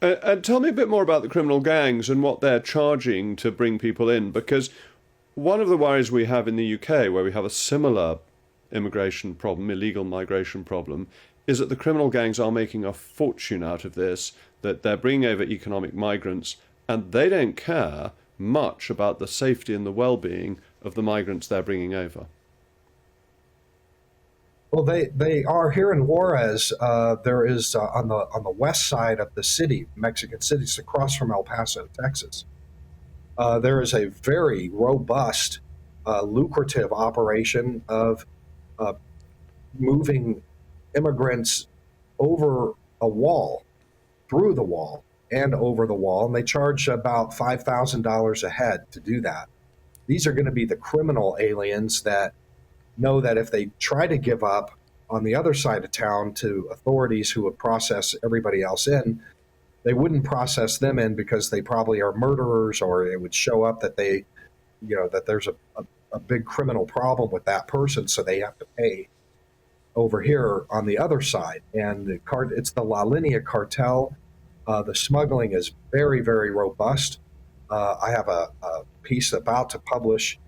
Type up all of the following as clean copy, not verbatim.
And tell me a bit more about the criminal gangs and what they're charging to bring people in, because one of the worries we have in the UK, where we have a similar immigration problem, illegal migration problem, is that the criminal gangs are making a fortune out of this, that they're bringing over economic migrants, and they don't care much about the safety and the well-being of the migrants they're bringing over. Well, they are here in Juarez. There is on the west side of the city, Mexican City, it's across from El Paso, Texas. There is a very robust, lucrative operation of uh, moving immigrants over a wall, through the wall, and over the wall, and they charge about $5,000 a head to do that. These are going to be the criminal aliens that know that if they try to give up on the other side of town to authorities who would process everybody else in, they wouldn't process them in because they probably are murderers, or it would show up that that there's a big criminal problem with that person, so they have to pay over here on the other side. And it's the La Linea cartel. The smuggling is very, very robust. I have a piece about to publish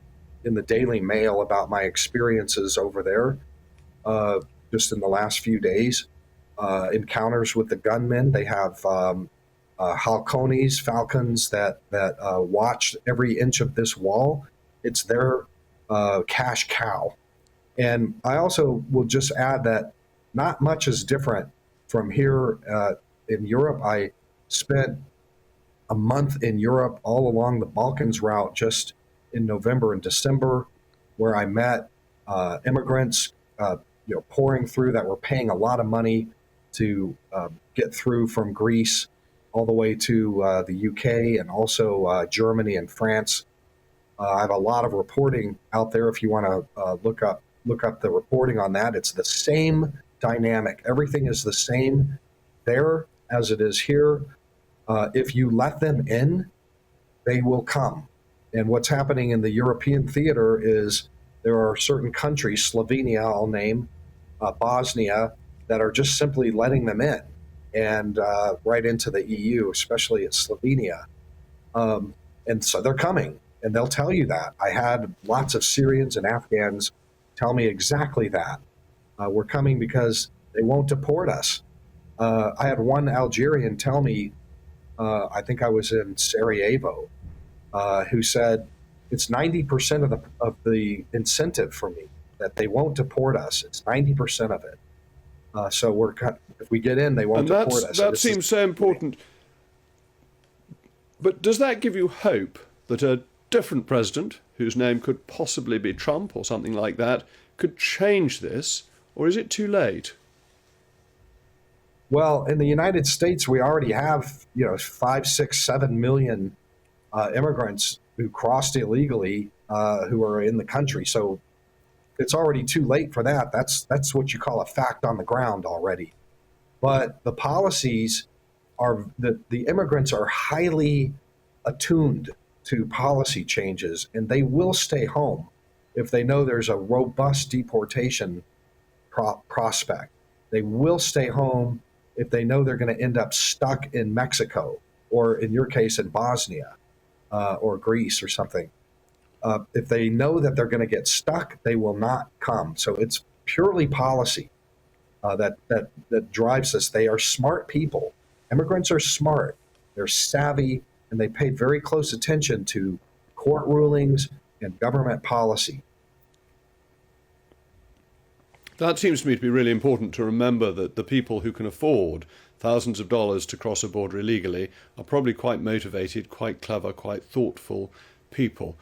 in the Daily Mail about my experiences over there just in the last few days. Encounters with the gunmen. They have falcons that watch every inch of this wall. It's their cash cow. And I also will just add that not much is different from here in Europe. I spent a month in Europe all along the Balkans route just in November and December, where I met immigrants, pouring through that were paying a lot of money to get through from Greece all the way to the UK and also Germany and France. I have a lot of reporting out there. If you want to look up the reporting on that, it's the same dynamic. Everything is the same there as it is here. If you let them in, they will come. And what's happening in the European theater is there are certain countries, Slovenia, I'll name, Bosnia, that are just simply letting them in, and right into the EU, especially at Slovenia. And so they're coming, and they'll tell you that. I had lots of Syrians and Afghans tell me exactly that. We're coming because they won't deport us. I had one Algerian tell me, I think I was in Sarajevo, who said it's 90% of the incentive for me that they won't deport us. It's 90% of it. So if we get in, they won't And deport us. that seems so important. But does that give you hope that a different president, whose name could possibly be Trump or something like that, could change this, or is it too late? Well, in the United States, we already have 5, 6, 7 million immigrants who crossed illegally, who are in the country. So it's already too late for that. That's what you call a fact on the ground already. But the policies are the immigrants are highly attuned to policy changes, and they will stay home if they know there's a robust deportation prospect. They will stay home if they know they're going to end up stuck in Mexico, or in your case, in Bosnia or Greece or something. If they know that they're going to get stuck, they will not come. So it's purely policy that drives this. They are smart people. Immigrants are smart. They're savvy, and they pay very close attention to court rulings and government policy. That seems to me to be really important, to remember that the people who can afford thousands of dollars to cross a border illegally are probably quite motivated, quite clever, quite thoughtful people.